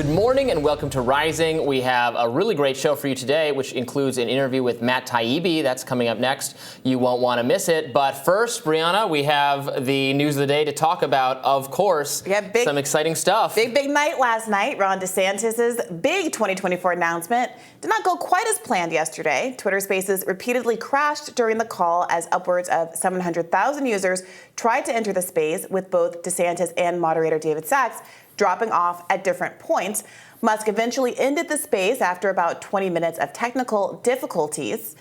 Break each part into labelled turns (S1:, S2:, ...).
S1: Good morning and welcome to Rising. We have a really great show for you today, which includes an interview with Matt Taibbi. That's coming up next. You won't want to miss it. But first, Brianna, we have the news of the day to talk about, of course, some exciting stuff.
S2: Big night last night. Ron DeSantis' big 2024 announcement did not go quite as planned yesterday. Twitter Spaces repeatedly crashed during the call as upwards of 700,000 users tried to enter the space, with both DeSantis and moderator David Sachs dropping off at different points. Musk eventually ended the space after about 20 minutes of technical difficulties.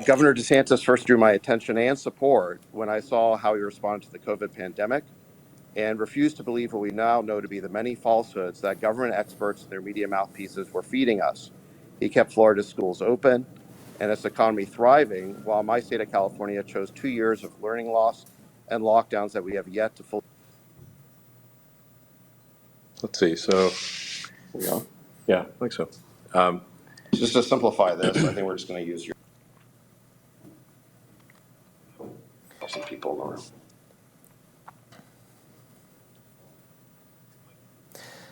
S3: Governor DeSantis first drew my attention and support when I saw how he responded to the COVID pandemic and refused to believe what we now know to be the many falsehoods that government experts and their media mouthpieces were feeding us. He kept Florida's schools open and its economy thriving, while my state of California chose 2 years of learning loss and lockdowns that we have yet to fully.
S4: Let's see. So, there we go. Yeah, I think so.
S3: Just to simplify this, I think we're just going to use some people in the room.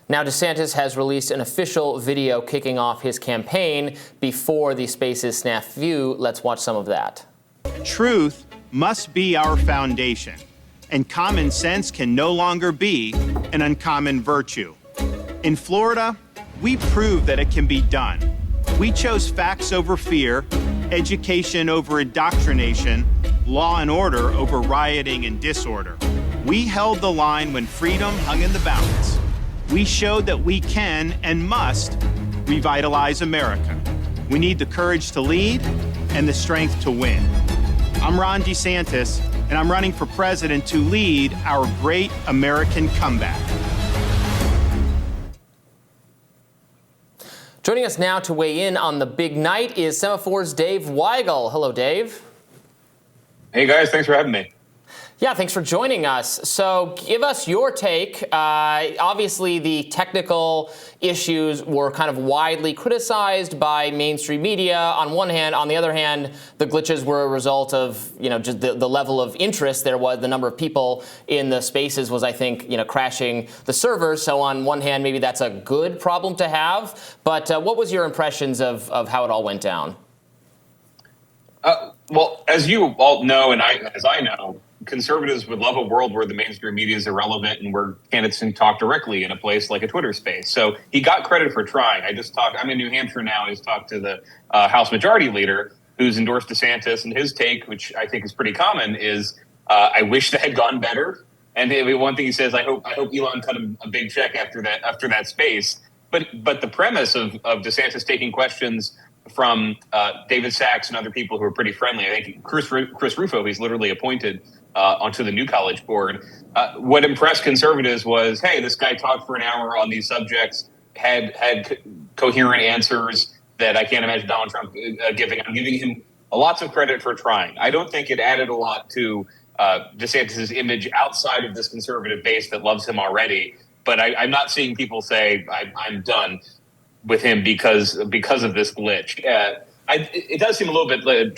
S1: Now, DeSantis has released an official video kicking off his campaign before the Spaces snafu. Let's watch some of that.
S5: Truth must be our foundation, and common sense can no longer be an uncommon virtue. In Florida, we proved that it can be done. We chose facts over fear, education over indoctrination, law and order over rioting and disorder. We held the line when freedom hung in the balance. We showed that we can and must revitalize America. We need the courage to lead and the strength to win. I'm Ron DeSantis, and I'm running for president to lead our great American comeback.
S1: Joining us now to weigh in on the big night is Semafor's Dave Weigel. Hello, Dave.
S6: Hey, guys. Thanks for having me.
S1: Yeah, thanks for joining us. So give us your take. Obviously, the technical issues were kind of widely criticized by mainstream media on one hand. On the other hand, the glitches were a result of, just the level of interest there was. The number of people in the spaces was, I think, crashing the servers. So on one hand, maybe that's a good problem to have. But what was your impressions of how it all went down?
S6: Well, as you all know, and as I know, conservatives would love a world where the mainstream media is irrelevant and where candidates can talk directly in a place like a Twitter space. So he got credit for trying. I'm in New Hampshire now. I just talked to the House Majority Leader who's endorsed DeSantis, and his take, which I think is pretty common, is I wish that had gone better. And one thing he says, I hope Elon cut him a big check after that space. But the premise of DeSantis taking questions from David Sachs and other people who are pretty friendly. I think Chris Rufo, he's literally appointed onto the New College board. What impressed conservatives was, hey, this guy talked for an hour on these subjects, had coherent answers that I can't imagine Donald Trump giving. I'm giving him lots of credit for trying. I don't think it added a lot to DeSantis' image outside of this conservative base that loves him already. But I'm not seeing people say I'm done with him because of this glitch. It does seem a little bit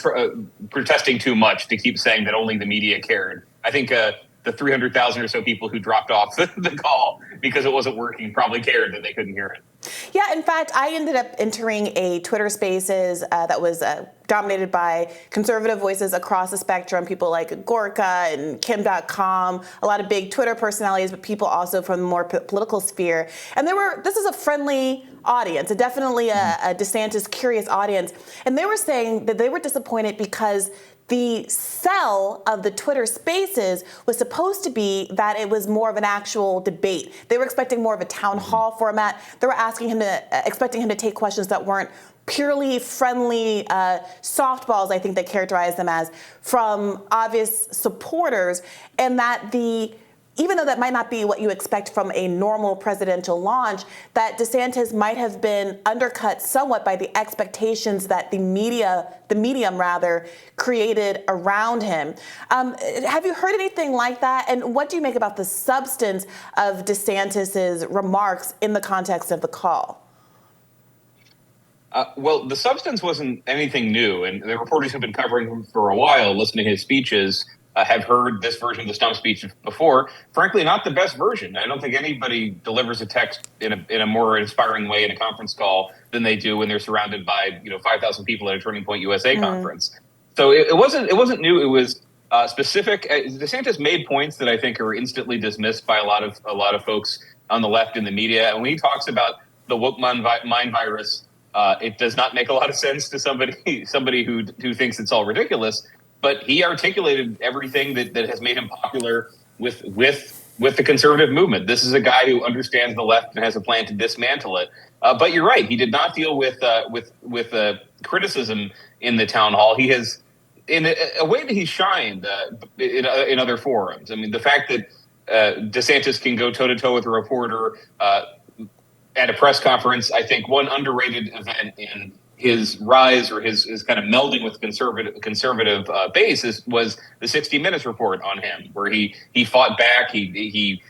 S6: protesting too much to keep saying that only the media cared. I think the 300,000 or so people who dropped off the call because it wasn't working probably cared that they couldn't hear it.
S2: Yeah, in fact, I ended up entering a Twitter Spaces that was dominated by conservative voices across the spectrum, people like Gorka and Kim.com, a lot of big Twitter personalities, but people also from the more political sphere. And this is a friendly audience, definitely a DeSantis curious audience. And they were saying that they were disappointed because the sell of the Twitter Spaces was supposed to be that it was more of an actual debate. They were expecting more of a town hall format. They were expecting him to take questions that weren't purely friendly softballs, I think they characterized them as, from obvious supporters, and that even though that might not be what you expect from a normal presidential launch, that DeSantis might have been undercut somewhat by the expectations that the medium created around him. Have you heard anything like that? And what do you make about the substance of DeSantis's remarks in the context of the call?
S6: Well, the substance wasn't anything new, and the reporters have been covering him for a while, listening to his speeches. have heard this version of the stump speech before. Frankly, not the best version. I don't think anybody delivers a text in a more inspiring way in a conference call than they do when they're surrounded by 5,000 people at a Turning Point USA conference. So it wasn't new. It was specific. DeSantis made points that I think are instantly dismissed by a lot of folks on the left in the media. And when he talks about the woke mind virus, it does not make a lot of sense to somebody who thinks it's all ridiculous. But he articulated everything that has made him popular with the conservative movement. This is a guy who understands the left and has a plan to dismantle it. But you're right; he did not deal with criticism in the town hall. He has, in a way that he shined in other forums. I mean, the fact that DeSantis can go toe to toe with a reporter at a press conference, I think one underrated event in his rise or his kind of melding with conservative base was the 60 Minutes report on him, where he fought back. He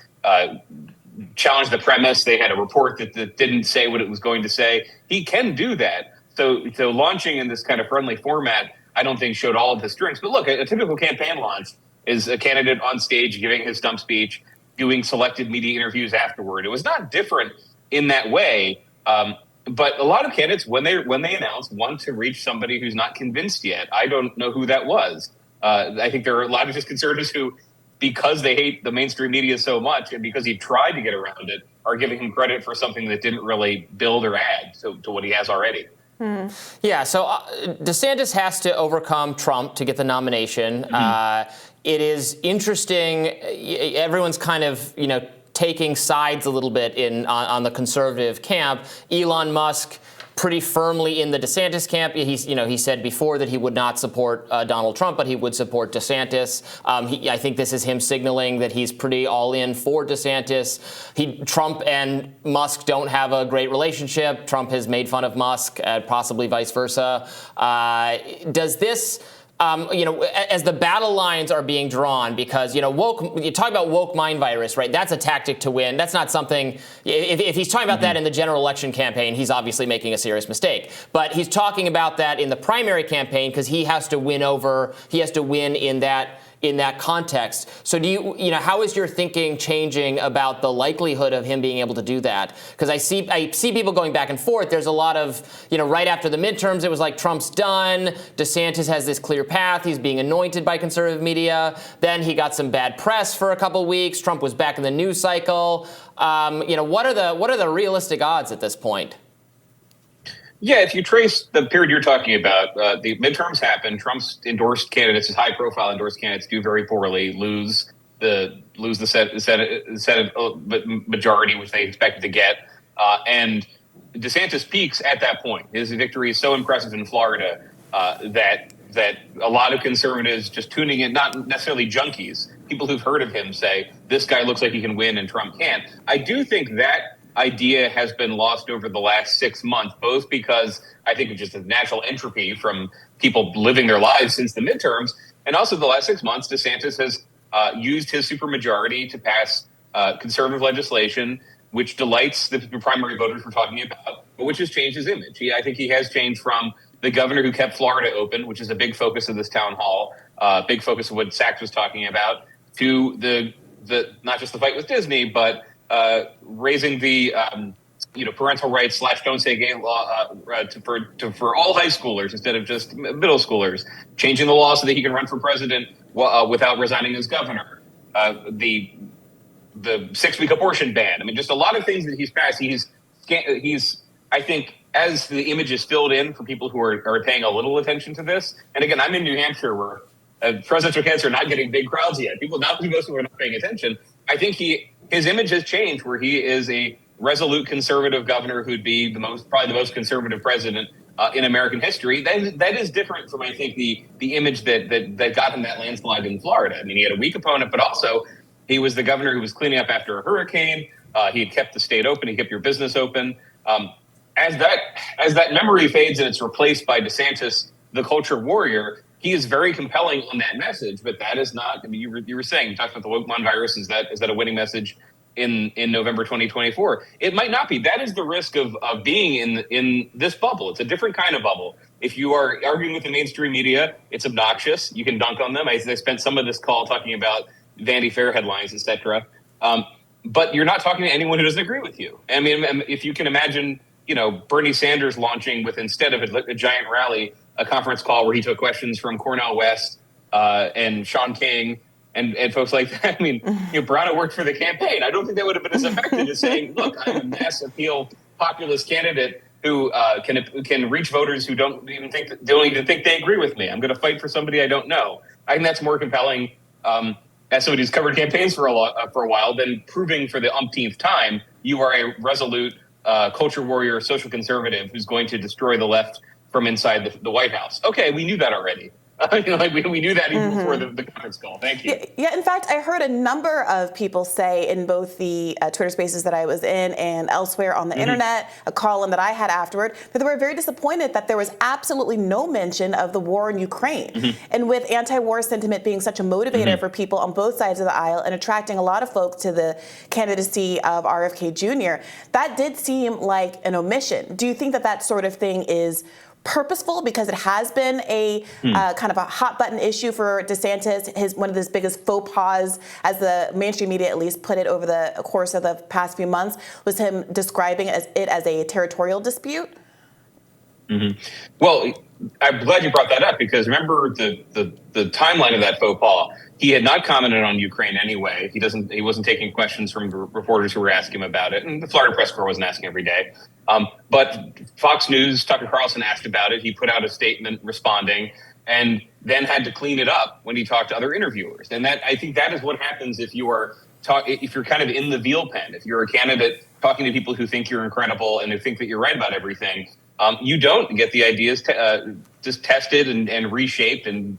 S6: challenged the premise. They had a report that didn't say what it was going to say. He can do that. So launching in this kind of friendly format, I don't think showed all of his strengths. But look, a typical campaign launch is a candidate on stage giving his stump speech, doing selected media interviews afterward. It was not different in that way. But a lot of candidates, when they announce, want to reach somebody who's not convinced yet. I don't know who that was. I think there are a lot of just conservatives who, because they hate the mainstream media so much and because he tried to get around it, are giving him credit for something that didn't really build or add to what he has already.
S1: Yeah, so DeSantis has to overcome Trump to get the nomination. It is interesting. Everyone's kind of, taking sides a little bit on the conservative camp. Elon Musk pretty firmly in the DeSantis camp. He said before that he would not support Donald Trump, but he would support DeSantis. I think this is him signaling that he's pretty all in for DeSantis. Trump and Musk don't have a great relationship. Trump has made fun of Musk, possibly vice versa. Does this, as the battle lines are being drawn, because, woke, you talk about woke mind virus, right? That's a tactic to win. That's not something, if he's talking about that in the general election campaign, he's obviously making a serious mistake. But he's talking about that in the primary campaign because he has to win in that context. So how is your thinking changing about the likelihood of him being able to do that? Because I see people going back and forth. There's a lot of, right after the midterms, it was like Trump's done. DeSantis has this clear path. He's being anointed by conservative media. Then he got some bad press for a couple weeks. Trump was back in the news cycle. What are the realistic odds at this point?
S6: Yeah, if you trace the period you're talking about, the midterms happen. Trump's endorsed candidates, his high-profile endorsed candidates, do very poorly, lose the Senate majority, which they expected to get, and DeSantis peaks at that point. His victory is so impressive in Florida that a lot of conservatives just tuning in, not necessarily junkies, people who've heard of him say, this guy looks like he can win and Trump can't. I do think that idea has been lost over the last 6 months, both because I think of just a natural entropy from people living their lives since the midterms, and also the last 6 months, DeSantis has used his supermajority to pass conservative legislation, which delights the primary voters we're talking about, but which has changed his image. I think he has changed from the governor who kept Florida open, which is a big focus of this town hall, big focus of what Sachs was talking about, to the not just the fight with Disney, but raising the parental rights / don't say gay law for all high schoolers instead of just middle schoolers, changing the law so that he can run for president without resigning as governor, the 6-week abortion ban. I mean, just a lot of things that he's passed. He's I think, as the image is filled in for people who are paying a little attention to this. And again, I'm in New Hampshire where presidential candidates are not getting big crowds yet. Most people are not paying attention. I think his image has changed, where he is a resolute conservative governor who'd be probably the most conservative president in American history. That is different from, I think, the image that got him that landslide in Florida. I mean, he had a weak opponent, but also he was the governor who was cleaning up after a hurricane. He had kept the state open. He kept your business open. As that memory fades and it's replaced by DeSantis, the culture warrior, he is very compelling on that message. But that is not. I mean, you were saying, you talked about the woke man virus. Is that a winning message in November 2024. It might not be. That is the risk of being in this bubble. It's a different kind of bubble. If you are arguing with the mainstream media, it's obnoxious. You can dunk on them. I spent some of this call talking about Vanity Fair headlines, etc. But you're not talking to anyone who doesn't agree with you. I mean, if you can imagine, Bernie Sanders launching with, instead of a giant rally, a conference call where he took questions from Cornel West and Sean King and folks like that. I mean, Brano worked for the campaign. I don't think that would have been as effective as saying, look, I'm a mass appeal populist candidate who can reach voters who don't even think they agree with me. I'm going to fight for somebody I don't know. I think that's more compelling as somebody who's covered campaigns for a while than proving for the umpteenth time you are a resolute culture warrior, social conservative who's going to destroy the left from inside the White House. Okay, we knew that already. We knew that even before the conference call. Thank you.
S2: Yeah, in fact, I heard a number of people say in both the Twitter spaces that I was in and elsewhere on the internet, a call-in that I had afterward, that they were very disappointed that there was absolutely no mention of the war in Ukraine. And with anti-war sentiment being such a motivator for people on both sides of the aisle and attracting a lot of folks to the candidacy of RFK Jr., that did seem like an omission. Do you think that sort of thing is purposeful because it has been a kind of a hot button issue for DeSantis, one of his biggest faux pas, as the mainstream media at least put it over the course of the past few months, was him describing it as a territorial dispute?
S6: Well, I'm glad you brought that up because remember the timeline of that faux pas. He had not commented on Ukraine anyway. He wasn't taking questions from reporters who were asking him about it, and the Florida press corps wasn't asking every day. But Fox News, Tucker Carlson asked about it. He put out a statement responding, and then had to clean it up when he talked to other interviewers. And I think that is what happens if you're kind of in the veal pen. If you're a candidate talking to people who think you're incredible and who think that you're right about everything, you don't get the ideas just tested and reshaped and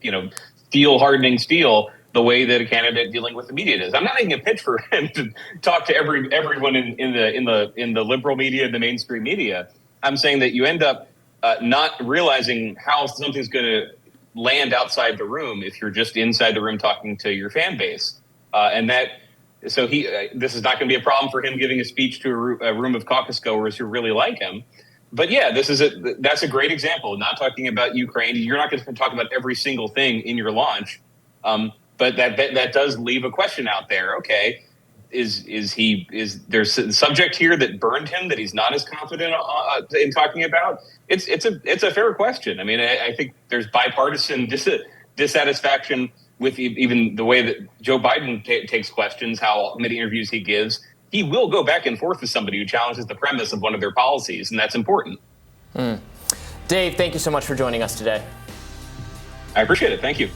S6: steel hardening steel the way that a candidate dealing with the media does. I'm not making a pitch for him to talk to everyone in the liberal media, the mainstream media. I'm saying that you end up not realizing how something's going to land outside the room if you're just inside the room talking to your fan base, this is not going to be a problem for him giving a speech to a room of caucus goers who really like him. But yeah, that's a great example. Not talking about Ukraine. You're not going to talk about every single thing in your launch. But that does leave a question out there. Okay, is there's a subject here that burned him that he's not as confident in talking about? It's a fair question. I mean, I think there's bipartisan dissatisfaction with even the way that Joe Biden takes questions, how many interviews he gives. He will go back and forth with somebody who challenges the premise of one of their policies, and that's important.
S1: Dave, thank you so much for joining us today.
S6: I appreciate it. Thank you.